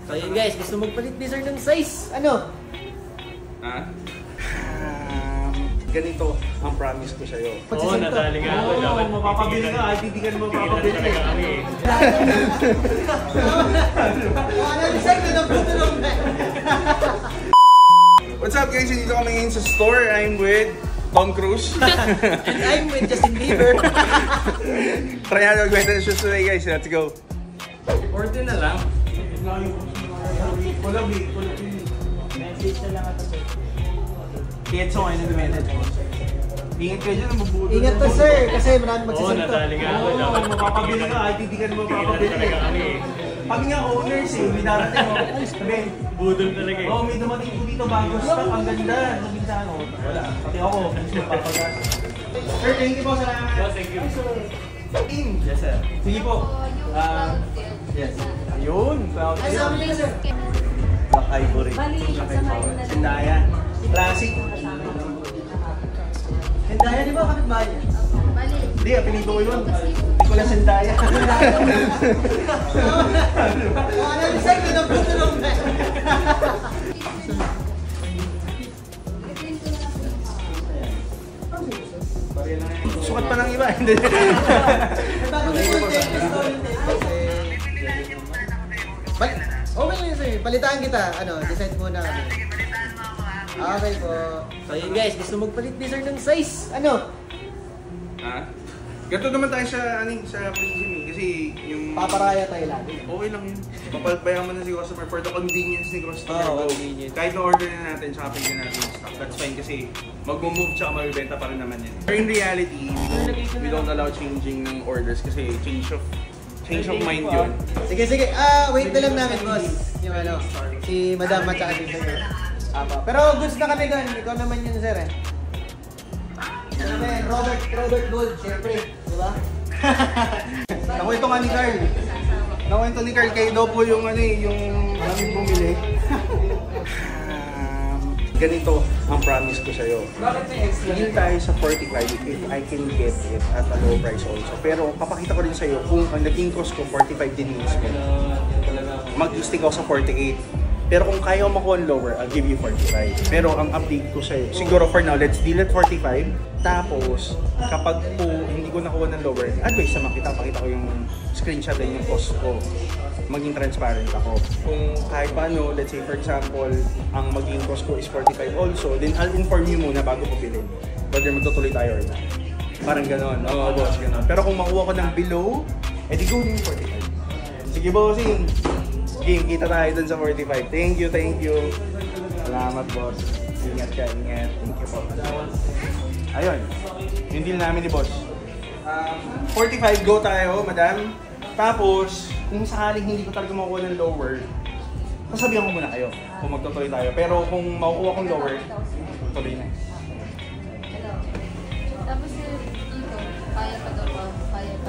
So yun guys, gusto magpalit ni sir ng size. Ano? Ganito ang promise ko sa'yo. Oo, nadali nga ako. Oo, mapapabili ka. Ay, hindi ka naman mapapabili. What's up guys? Dito kami ngayon sa store. I'm with Tom Cruise. And I'm with Justin Bieber. Try natin mag-benta ng shoes today guys. Let's go. Order na lang. Message na lang ito sir. Kaya so, ano naman ito? Ingat kayo dyan, mabuto. Ingat to sir, kasi marami magsisinto. Oo, nadali nga ako. Oo, mapapabili ka. Ay, hindi ka naman mapapabili. Pag nga owners eh, may darating mo. Sabi, budol talaga eh. oh, may dumating po dito bago stock. Ang ganda. Sabi sa ano, wala. Pati ako, papagas. Sir, thank you po. Salamat. Oh, thank you. Yes, sir. Sige po. Yes. Ayun. Ay, sabi niyo sir. Black Ivory. Sendaya. Classic. Hendaya, di ba kapitbahay niya? Hindi, apelido ko yun. Hindi ko lang Sendaya. Ano yung sir, pinaputulong na. Sukat pa ng iba. Hindi. Okay lang sir, palitaan kita. Ano, decide muna kami. Okay po. So yun guys, gusto magpalit ni sir ng size. Ano? Ganito naman tayo sa Prism eh. Kasi yung... Paparaya tayo lagi. Okay lang yun. Papalpayan mo na si customer for the convenience ni customer. Oo, convenience. Kahit na-order na natin, tsaka pwede natin yung stock. That's fine kasi mag-move tsaka mabibenta pa rin naman yan. But in reality, we don't allow changing ng orders kasi change of mind yun. Sige, sige. Wait na lang namin boss. Yung ano, si Madam at saka si sir. Pero goods na kami gan. Ikaw naman yun sir eh. Robert Gold, syempre. Diba? Nakwento nga ni Carl. Nakwento ni Carl kayo daw po yung ano eh, yung aming bumili. Ganito ang promise ko sa'yo. Deal tayo sa 45 if I can get it at a low price also. Pero papakita ko rin sa'yo kung ang naging cost ko 45 din mismo. Mag-stick ako sa 48. Pero kung kaya ko makuha lower, I'll give you 45. Pero ang update ko sa'yo, siguro for now, let's deal at 45. Tapos, kapag po hindi ko nakuha ng lower, advice naman kita, pakita ko yung screenshot din yung cost ko. Maging transparent ako. Kung kahit paano, let's say for example, ang magiging cost ko is 45 also, then I'll inform you muna bago ko bilhin. Whether magtutuloy tayo or not. Parang ganon. Oo, boss, ganon. Pero kung makuha ko ng below, edi go din yung 45. Sige, bossing. Game, kita tayo dun sa 45. Thank you, thank you. Salamat, boss. Ingat ka, ingat. Thank you po. Ayun, yung deal namin ni boss. 45, go tayo, madam. Tapos, kung sakaling hindi ko talaga makuha ng lower, sasabihan ko muna kayo kung magtutuloy tayo. Pero kung makukuha kong lower, tuloy na. Tapos dito, kaya pa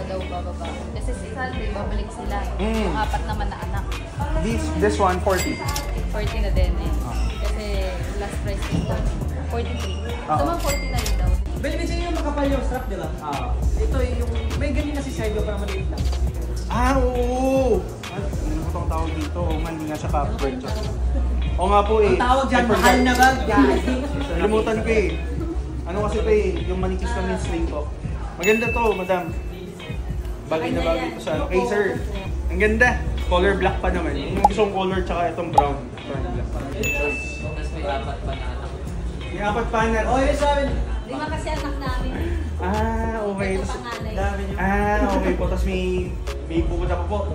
daw bababa. Kasi si Salve, babalik sila. Yung apat naman na anak. This one, 40. 40 na din eh. Kasi last price ko 43. Ito man 40 na rin daw. Minsan yung makapal yung strap, di ba? Ito yung, may ganyan kasi side ko para maliit lang. Oo! Ano ko tawag dito? Hindi nga siya covered. Oo nga po eh. Ang tawag dyan, mahal na bag, guys. Nalimutan ko eh. Ano kasi ito eh, yung manikis na yung sling ko. Maganda to, madam. Bagay na bagay ko sa ano. Hey sir, ang ganda. Color black pa naman. Yung gusto kong color tsaka itong brown. May apat pa na. Oh, yun sa amin. 5 kasi anak namin. Okay. Ito panganay. Okay po. Tapos may pupunta pa po.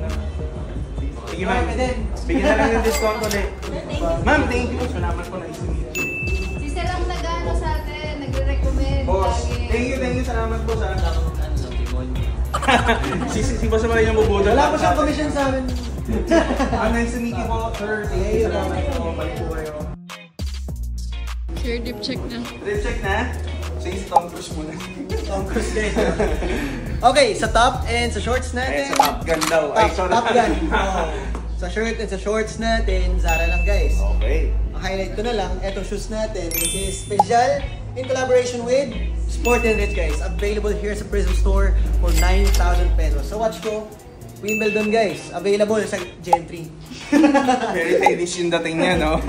Sige ma'am. Bigyan na lang ng discount ulit. Ma'am, thank you. Salamat po na isimit. Si Sir ang nag-ano sa atin, nagre-recommend. Boss, thank you. Salamat po sa si boss naman yung bubudo. Wala po siyang commission sa amin. Nice to meet you po, sir. Thank you. Salamat po. Balik po kayo. Sir, dip check na. Dip check na? Sige, si Tom Cruise muna. Tom Cruise din. Okay, sa top and sa shorts natin. Sa Top Gun daw. Top Gun. Sa shirt and sa shorts natin, Zara lang guys. Okay. Ang highlight ko na lang, etong shoes natin, which is special in collaboration with Sport & Rich guys. Available here sa Prism Store for 9,000 pesos. Sa watch ko, Wimbledon guys, available sa Gen 3. Very stylish yung dating niya, no?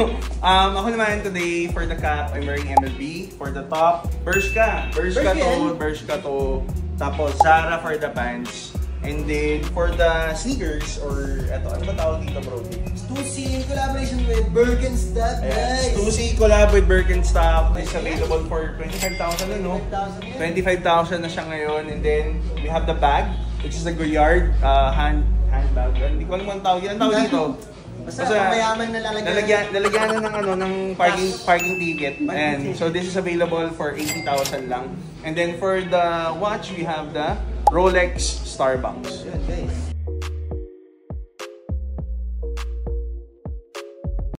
Ako naman today, for the cap, I'm wearing MLB. For the top, Bershka. Bershka to. Tapos, Zara for the pants. And then, for the sneakers, or eto, ano ba tawag dito, bro? Stussy in collaboration with Birkenstock, guys. Stussy collab with Birkenstock. It's available for 25,000 na, no? 25,000 na siya ngayon. And then, we have the bag, which is the Goyard handbag. Hindi ko alam ang tawag yan. Ang tawag dito. Basta mayaman na lalagyan na ng ano ng parking ticket. And so this is available for 80,000 lang. And then for the watch, we have the Rolex Starbucks. Yun, guys.